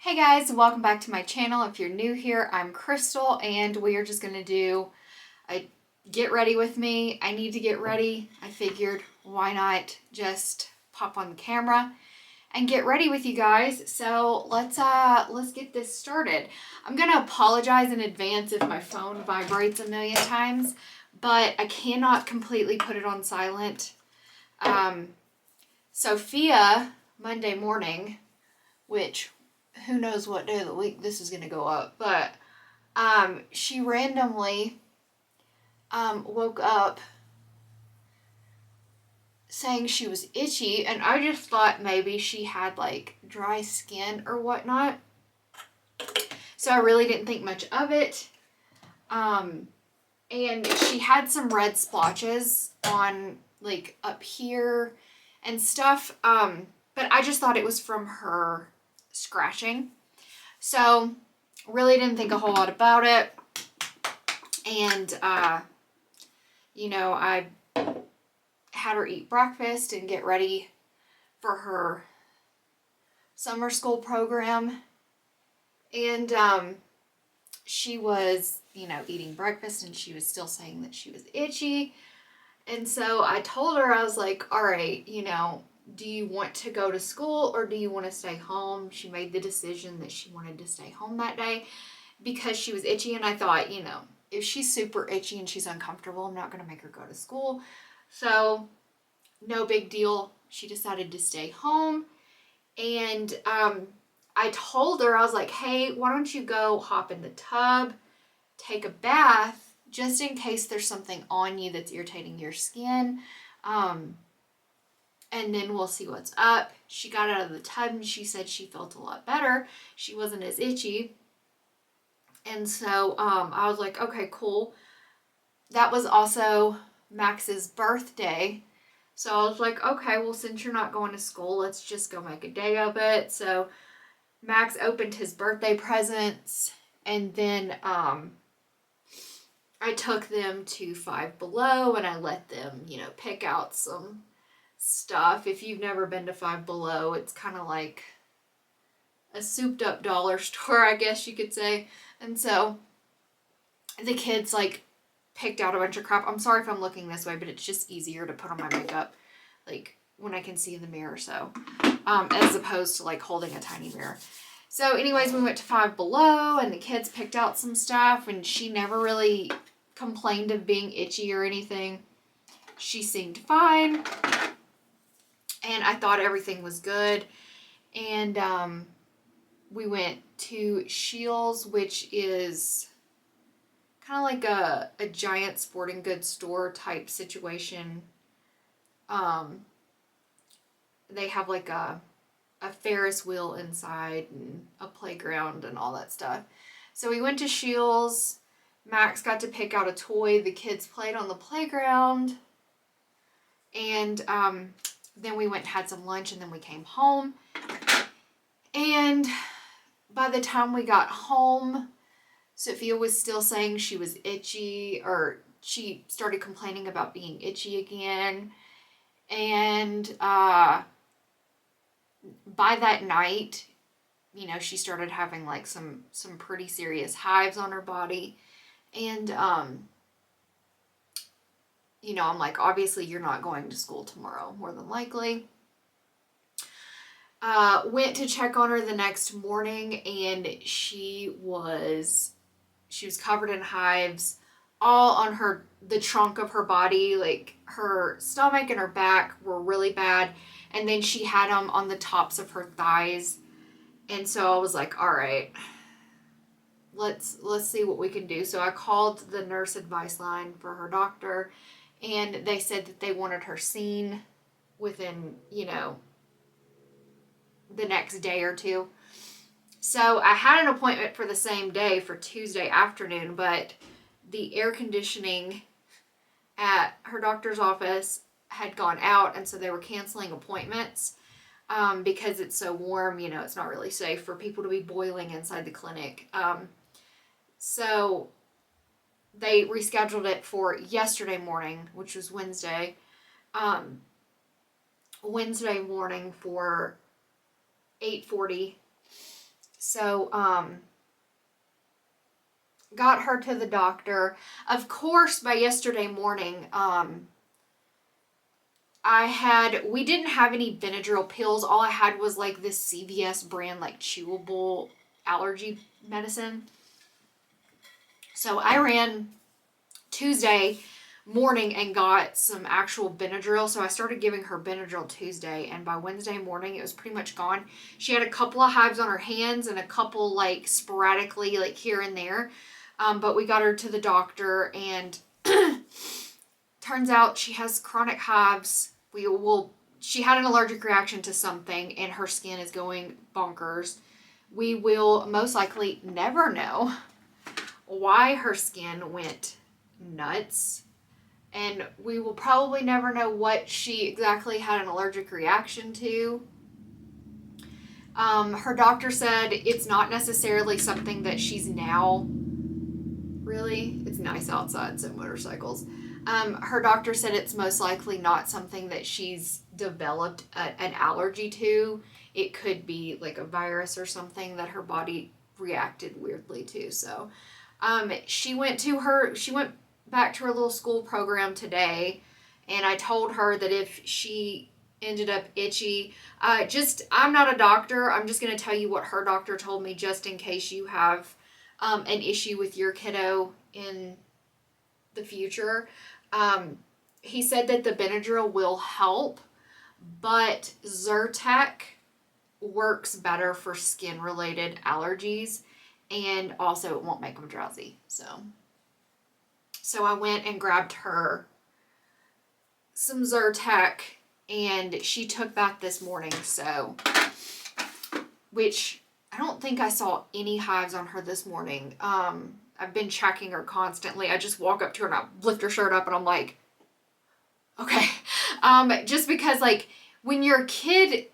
Hey guys, welcome back to my channel. If you're new here, I'm Krystal and we are just going to do a get ready with me. I need to get ready. I figured why not just pop on the camera and get ready with you guys. So let's get this started. I'm going to apologize in advance if my phone vibrates a million times, but I cannot completely put it on silent. Sophia, Monday morning, which who knows what day of the week this is going to go up, but she randomly woke up saying she was itchy, and I just thought maybe she had like dry skin or whatnot, so I really didn't think much of it. And she had some red splotches on like up here and stuff, but I just thought it was from her scratching. So really didn't think a whole lot about it. And I had her eat breakfast and get ready for her summer school program. And she was, eating breakfast and she was still saying that she was itchy. And so I told her, I was like, all right, do you want to go to school or do you want to stay home? She made the decision that she wanted to stay home that day because she was itchy. And I thought, if she's super itchy and she's uncomfortable, I'm not going to make her go to school. So no big deal. She decided to stay home. And I told her, I was like, hey, why don't you go hop in the tub, take a bath, just in case there's something on you that's irritating your skin. And then we'll see what's up. She got out of the tub and she said she felt a lot better. She wasn't as itchy. And so I was like, okay, cool. That was also Max's birthday. So I was like, okay, well, since you're not going to school, let's just go make a day of it. So Max opened his birthday presents, and then I took them to Five Below and I let them, pick out some stuff. If you've never been to Five Below, it's kind of like a souped up dollar store, I guess you could say. And so the kids picked out a bunch of crap. I'm sorry if I'm looking this way, but it's just easier to put on my makeup when I can see in the mirror, so as opposed to holding a tiny mirror. So anyways, we went to Five Below and the kids picked out some stuff, and she never really complained of being itchy or anything. She seemed fine. And I thought everything was good. And we went to Scheels, which is kind of like a giant sporting goods store type situation. They have like a Ferris wheel inside and a playground and all that stuff. So we went to Scheels. Max got to pick out a toy. The kids played on the playground. And then we went and had some lunch, and then we came home. And by the time we got home, Sophia was still saying she was itchy, or she started complaining about being itchy again. And by that night, she started having some pretty serious hives on her body. And I'm like, obviously you're not going to school tomorrow, more than likely. Went to check on her the next morning, and she was covered in hives all on the trunk of her body. Like her stomach and her back were really bad, and then she had them on the tops of her thighs. And so I was like, all right, let's see what we can do. So I called the nurse advice line for her doctor, and they said that they wanted her seen within, the next day or two. So I had an appointment for the same day for Tuesday afternoon, but the air conditioning at her doctor's office had gone out, and so they were canceling appointments because it's so warm. It's not really safe for people to be boiling inside the clinic. So they rescheduled it for yesterday morning, which was Wednesday. Wednesday morning for 8:40. So, got her to the doctor. Of course, by yesterday morning, we didn't have any Benadryl pills. All I had was like this CVS brand, like chewable allergy medicine. So I ran Tuesday morning and got some actual Benadryl. So I started giving her Benadryl Tuesday, and by Wednesday morning it was pretty much gone. She had a couple of hives on her hands and a couple like sporadically like here and there. But we got her to the doctor, and turns out she has chronic hives. She had an allergic reaction to something and her skin is going bonkers. We will most likely never know why her skin went nuts, and we will probably never know what she exactly had an allergic reaction to. Her doctor said it's not necessarily something that she's now really, it's nice outside, so motorcycles. Her doctor said it's most likely not something that she's developed an allergy to. It could be like a virus or something that her body reacted weirdly to. So she went back to her little school program today, and I told her that if she ended up itchy, I'm not a doctor. I'm just going to tell you what her doctor told me, just in case you have an issue with your kiddo in the future. He said that the Benadryl will help, but Zyrtec works better for skin related allergies, and also it won't make them drowsy. So I went and grabbed her some Zyrtec, and she took that this morning. So, which I don't think I saw any hives on her this morning. I've been checking her constantly. I just walk up to her and I lift her shirt up and I'm like, okay. Just because like when you're a kid,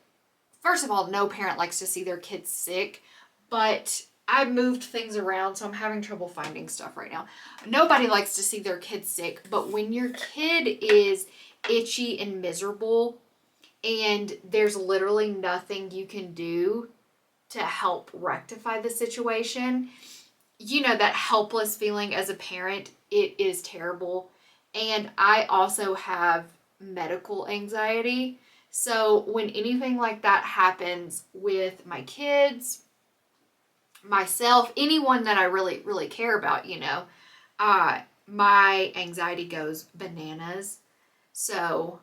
first of all, no parent likes to see their kids sick, but I moved things around, so I'm having trouble finding stuff right now. Nobody likes to see their kids sick, but when your kid is itchy and miserable and there's literally nothing you can do to help rectify the situation, you know, that helpless feeling as a parent, it is terrible. And I also have medical anxiety. So when anything like that happens with my kids, myself, anyone that I really, really care about, you know, my anxiety goes bananas. So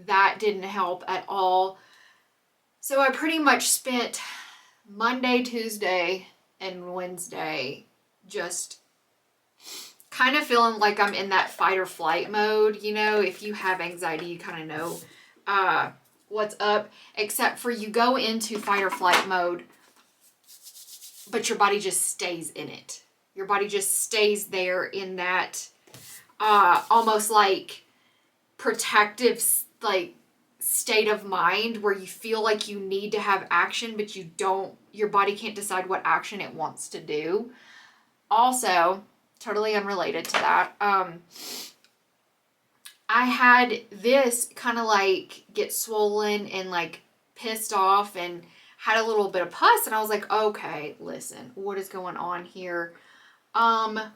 that didn't help at all. So I pretty much spent Monday, Tuesday, and Wednesday just kind of feeling like I'm in that fight or flight mode. You know, if you have anxiety, you kind of know what's up, except for you go into fight or flight mode, but your body just stays in it. Your body just stays there in that almost like protective like state of mind where you feel like you need to have action, but you don't, your body can't decide what action it wants to do. Also, totally unrelated to that, I had this kind of like get swollen and like pissed off and had a little bit of pus, and I was like, okay, listen, what is going on here? I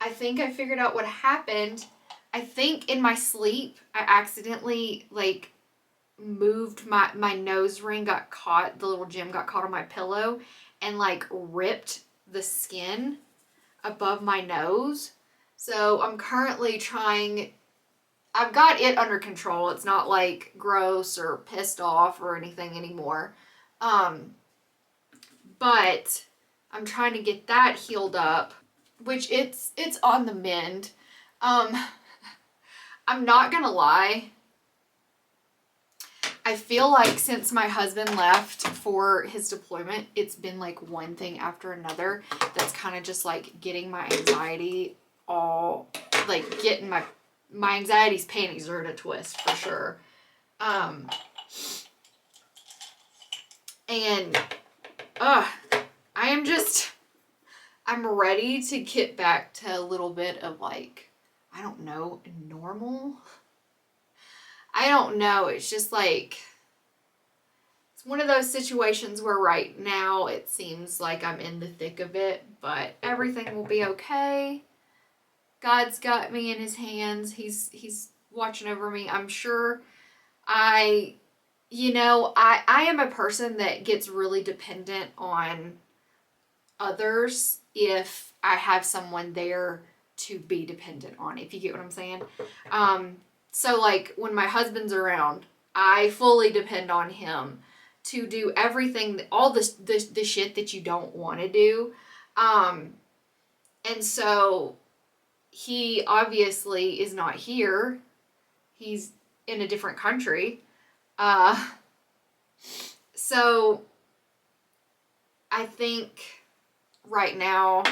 think I figured out what happened. I think in my sleep, I accidentally like moved my nose ring, got caught, the little gem got caught on my pillow and like ripped the skin above my nose. So I'm currently I've got it under control. It's not like gross or pissed off or anything anymore. But I'm trying to get that healed up, which it's on the mend. I'm not gonna lie. I feel like since my husband left for his deployment, it's been like one thing after another that's kind of just like getting my anxiety all, like getting my anxiety's panties are in a twist for sure. And I'm ready to get back to a little bit of like, I don't know, normal. I don't know. It's just like, it's one of those situations where right now it seems like I'm in the thick of it, but everything will be okay. God's got me in his hands. He's watching over me. I'm sure I am a person that gets really dependent on others if I have someone there to be dependent on, if you get what I'm saying. So like when my husband's around, I fully depend on him to do everything, all the shit that you don't want to do. And so he obviously is not here. He's in a different country. So I think right now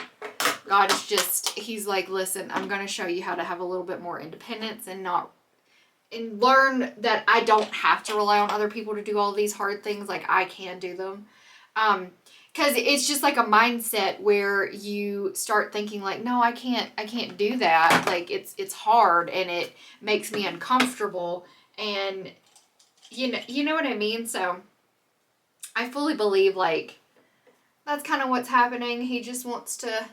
God is he's like, listen, I'm going to show you how to have a little bit more independence and learn that I don't have to rely on other people to do all these hard things. Like I can do them. Cause it's just like a mindset where you start thinking like, no, I can't do that. Like it's hard and it makes me uncomfortable. And you know what I mean? So I fully believe like that's kind of what's happening. He just wants to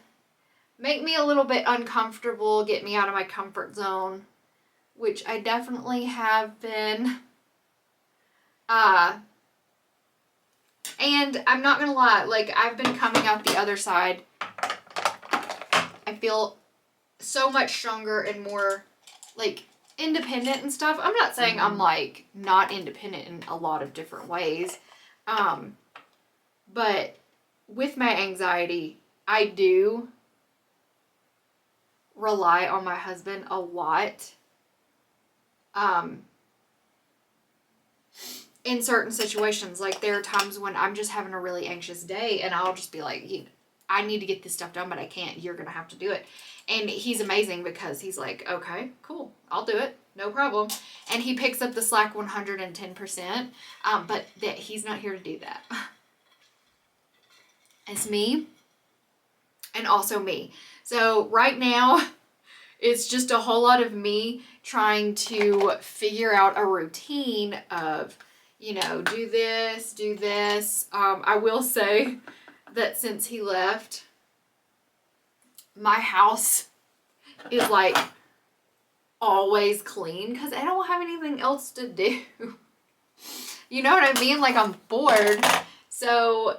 make me a little bit uncomfortable, get me out of my comfort zone, which I definitely have been. And I'm not gonna lie, like I've been coming out the other side. I feel so much stronger and more like independent and stuff. I'm not saying I'm like not independent in a lot of different ways. But with my anxiety, I do rely on my husband a lot. In certain situations, like there are times when I'm just having a really anxious day and I'll just be like, I need to get this stuff done, but I can't. You're going to have to do it. And he's amazing because he's like, okay, cool. I'll do it. No problem. And he picks up the slack 110%. But he's not here to do that. It's me and also me. So right now it's just a whole lot of me trying to figure out a routine of, do this, do this. I will say that since he left, my house is like always clean because I don't have anything else to do. You know what I mean? Like I'm bored. So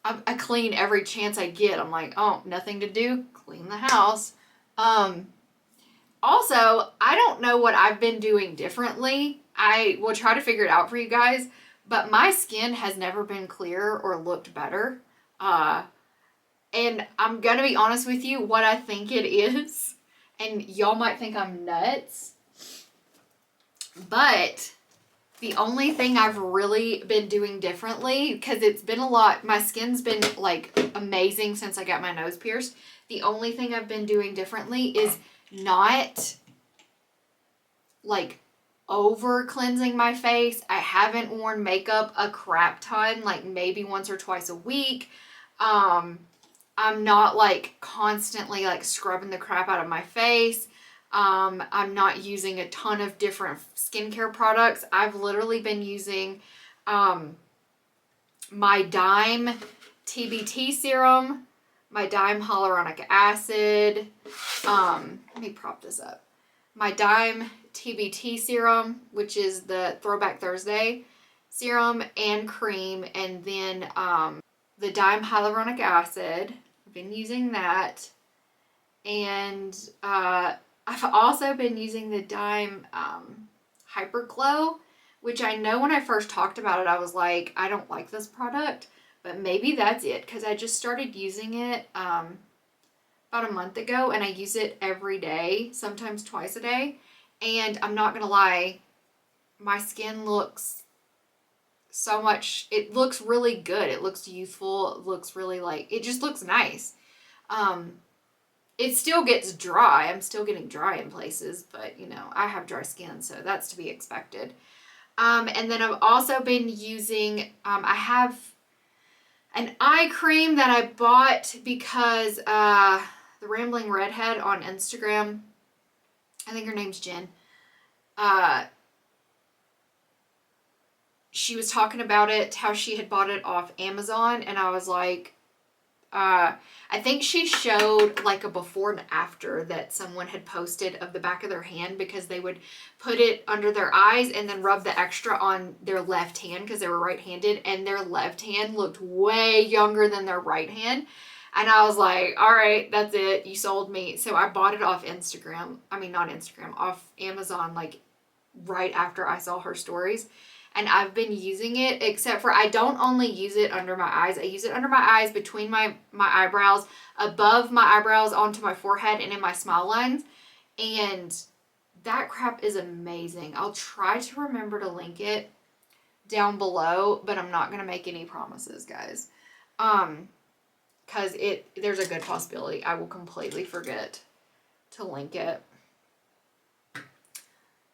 I clean every chance I get. I'm like, oh, nothing to do, clean the house. Also, I don't know what I've been doing differently. I will try to figure it out for you guys, but my skin has never been clearer or looked better. And I'm going to be honest with you, what I think it is, and y'all might think I'm nuts, but the only thing I've really been doing differently, because it's been a lot, my skin's been like amazing since I got my nose pierced. The only thing I've been doing differently is not like over cleansing my face. I haven't worn makeup a crap ton, like maybe once or twice a week. I'm not like constantly like scrubbing the crap out of my face. I'm not using a ton of different skincare products. I've literally been using my Dime TBT serum, my Dime hyaluronic acid. Let me prop this up. My Dime TBT serum, which is the Throwback Thursday serum and cream, and then the Dime hyaluronic acid. I've been using that. And I've also been using the Dime Hyper Glow, which I know when I first talked about it, I was like, I don't like this product, but maybe that's it, because I just started using it about a month ago, and I use it every day, sometimes twice a day, and I'm not gonna lie, my skin looks it looks really good. It looks youthful. It looks really it just looks nice. It still gets dry. I'm still getting dry in places, but I have dry skin, so that's to be expected. And then I've also been using, I have an eye cream that I bought because the Rambling Redhead on Instagram, I think her name's Jen, she was talking about it, how she had bought it off Amazon, and I was like, I think she showed like a before and after that someone had posted of the back of their hand, because they would put it under their eyes and then rub the extra on their left hand because they were right-handed, and their left hand looked way younger than their right hand. And I was like, all right, that's it. You sold me. So I bought it off Instagram. I mean, not Instagram, off Amazon, like right after I saw her stories. And I've been using it, except for I don't only use it under my eyes. I use it under my eyes, between my eyebrows, above my eyebrows, onto my forehead, and in my smile lines. And that crap is amazing. I'll try to remember to link it down below, but I'm not going to make any promises, guys. Because there's a good possibility I will completely forget to link it.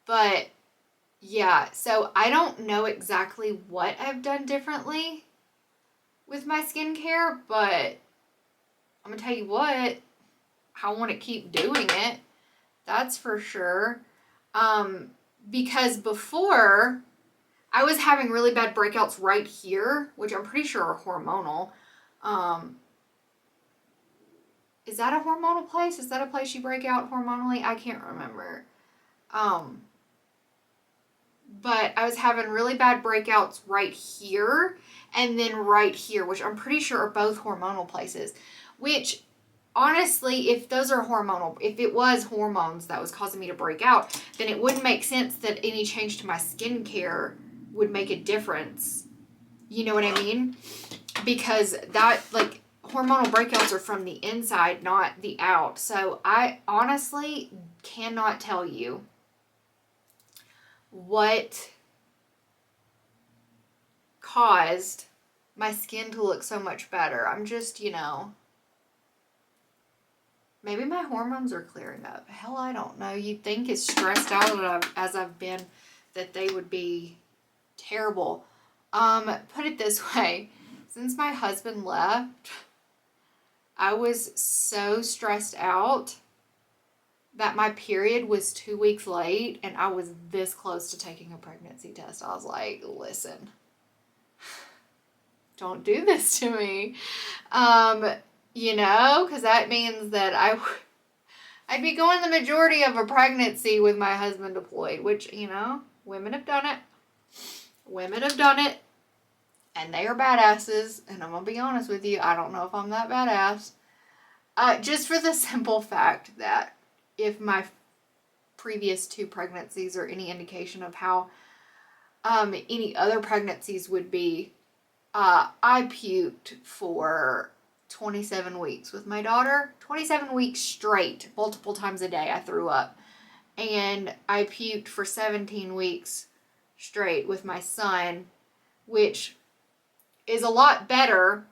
But yeah, so I don't know exactly what I've done differently with my skincare, but I'm gonna tell you what, I want to keep doing it. That's for sure. Because before, I was having really bad breakouts right here, which I'm pretty sure are hormonal. Is that a hormonal place? Is that a place you break out hormonally? I can't remember. But I was having really bad breakouts right here and then right here, which I'm pretty sure are both hormonal places. Which, honestly, if those are hormonal, if it was hormones that was causing me to break out, then it wouldn't make sense that any change to my skincare would make a difference. You know what I mean? Because that, like, hormonal breakouts are from the inside, not the out. So I honestly cannot tell you what caused my skin to look so much better. I'm just, maybe my hormones are clearing up. Hell, I don't know. You'd think as stressed out as I've been that they would be terrible. Put it this way. Since my husband left, I was so stressed out that my period was 2 weeks late, and I was this close to taking a pregnancy test. I was like, listen, don't do this to me. Because that means that I'd be going the majority of a pregnancy with my husband deployed, which, women have done it. Women have done it, and they are badasses, and I'm going to be honest with you, I don't know if I'm that badass. Just for the simple fact that if my previous 2 pregnancies are any indication of how any other pregnancies would be, I puked for 27 weeks with my daughter. 27 weeks straight, multiple times a day I threw up. And I puked for 17 weeks straight with my son, which is a lot better,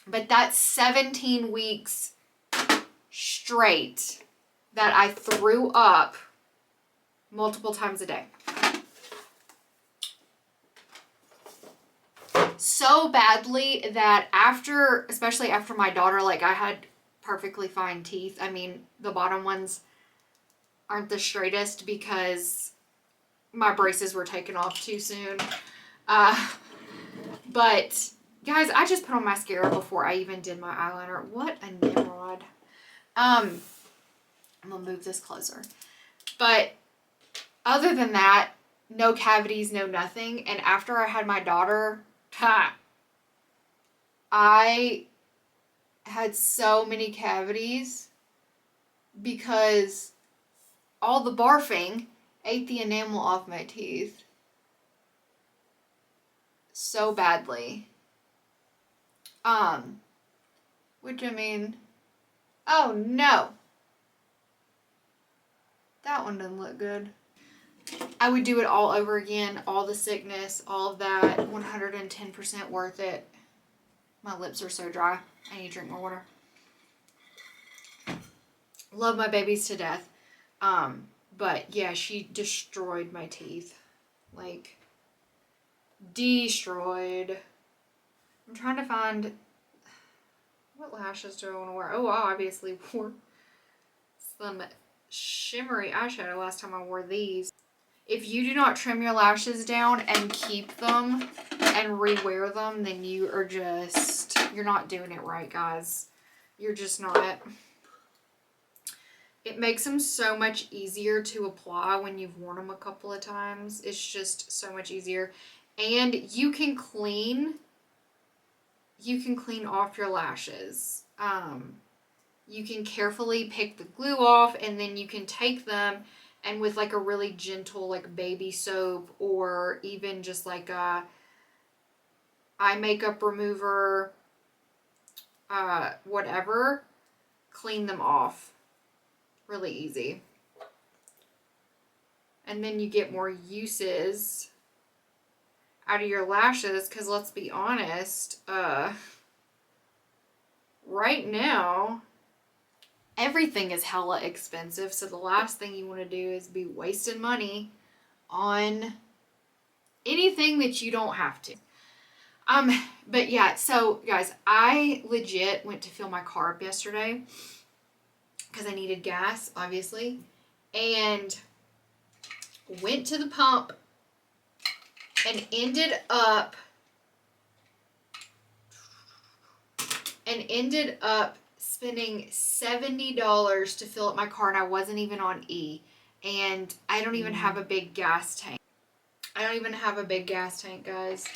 but that's 17 weeks straight that I threw up multiple times a day. So badly that especially after my daughter, like, I had perfectly fine teeth. I mean, the bottom ones aren't the straightest because my braces were taken off too soon. But guys, I just put on mascara before I even did my eyeliner. What a nimrod. I'm gonna move this closer. But other than that, no cavities, no nothing. And after I had my daughter, I had so many cavities because all the barfing ate the enamel off my teeth so badly. Which, I mean, oh no. That one doesn't look good. I would do it all over again. All the sickness, all of that. 110% worth it. My lips are so dry. I need to drink more water. Love my babies to death. But yeah, she destroyed my teeth. Like, destroyed. I'm trying to find, what lashes do I want to wear? Oh, I obviously wore some shimmery eyeshadow last time I wore these. If you do not trim your lashes down and keep them and rewear them, then you are just, you're not doing it right, guys. You're just not. It makes them so much easier to apply when you've worn them a couple of times. It's just so much easier. And you can clean off your lashes. You can carefully pick the glue off, and then you can take them and with like a really gentle like baby soap, or even just like a eye makeup remover, whatever, clean them off really easy. And then you get more uses out of your lashes, because let's be honest, right now everything is hella expensive, so the last thing you want to do is be wasting money on anything that you don't have to. But yeah, so guys, I legit went to fill my car up yesterday because I needed gas, obviously, and went to the pump and ended up spending $70 to fill up my car, and I wasn't even on E. And I don't even have a big gas tank. Guys.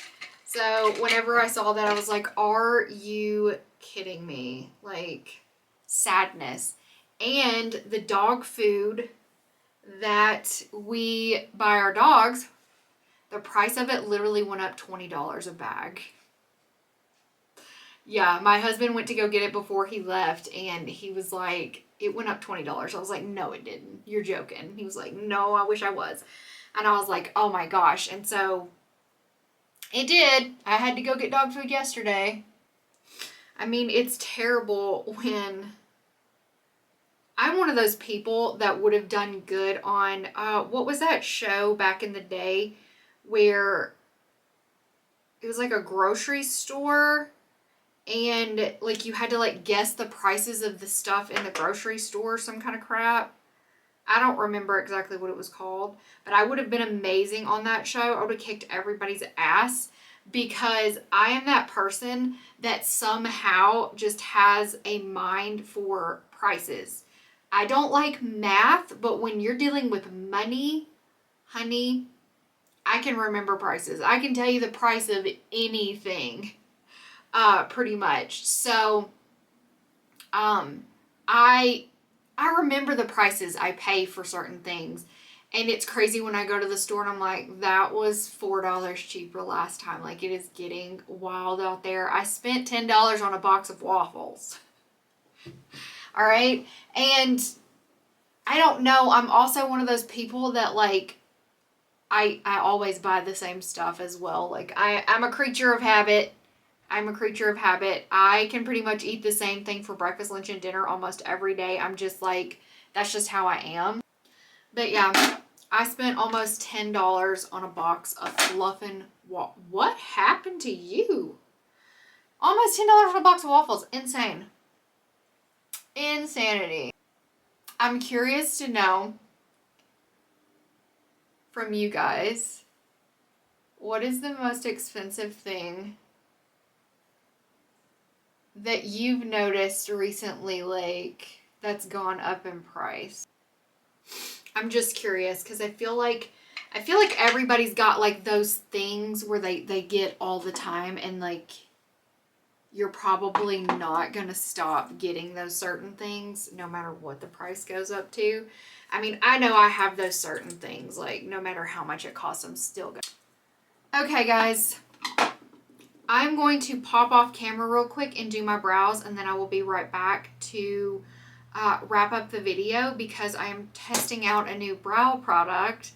So whenever I saw that, I was like, are you kidding me? Like, sadness. And the dog food that we buy our dogs, the price of it literally went up $20 a bag. Yeah, my husband went to go get it before he left, and he was like, it went up $20. I was like, no, it didn't. You're joking. He was like, no, I wish I was. And I was like, oh my gosh. And so it did. I had to go get dog food yesterday. I mean, it's terrible when I'm one of those people that would have done good on, what was that show back in the day where it was like a grocery store, and like you had to like guess the prices of the stuff in the grocery store, some kind of crap. I don't remember exactly what it was called, but I would have been amazing on that show. I would have kicked everybody's ass, because I am that person that somehow just has a mind for prices. I don't like math, but when you're dealing with money, honey, I can remember prices. I can tell you the price of anything. Pretty much. So, I remember the prices I pay for certain things, and it's crazy when I go to the store and I'm like, that was $4 cheaper last time. Like, it is getting wild out there. I spent $10 on a box of waffles. All right. And I don't know. I'm also one of those people that like, I always buy the same stuff as well. Like, I'm a creature of habit. I can pretty much eat the same thing for breakfast, lunch, and dinner almost every day. I'm just like, that's just how I am. But yeah, I spent almost $10 on a box of fluffin' what happened to you? Almost $10 on a box of waffles. Insane. Insanity. I'm curious to know from you guys, what is the most expensive thing that you've noticed recently, like, that's gone up in price? I'm just curious, because I feel like everybody's got like those things where they get all the time, and like, you're probably not gonna stop getting those certain things no matter what the price goes up to. I mean, I know I have those certain things, like no matter how much it costs, I'm still gonna. Okay guys, I'm going to pop off camera real quick and do my brows, and then I will be right back to wrap up the video, because I am testing out a new brow product.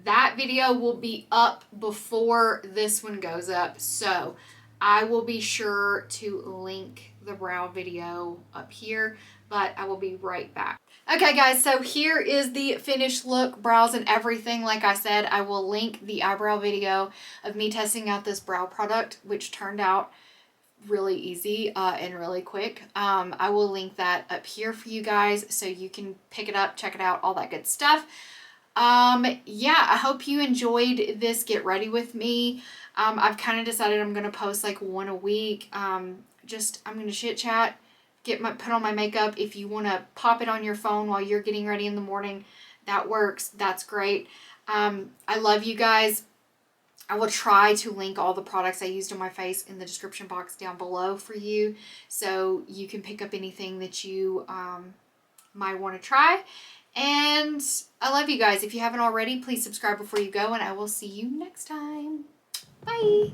That video will be up before this one goes up, so I will be sure to link the brow video up here, but I will be right back. Okay guys, so here is the finished look, brows and everything. Like I said, I will link the eyebrow video of me testing out this brow product, which turned out really easy and really quick. I will link that up here for you guys so you can pick it up, check it out, all that good stuff. Yeah, I hope you enjoyed this Get Ready With Me. I've kind of decided I'm going to post like one a week. I'm going to chit chat, put on my makeup. If you want to pop it on your phone while you're getting ready in the morning, that works. That's great. I love you guys. I will try to link all the products I used on my face in the description box down below for you, so you can pick up anything that you might want to try. And I love you guys. If you haven't already, please subscribe before you go, and I will see you next time. Bye.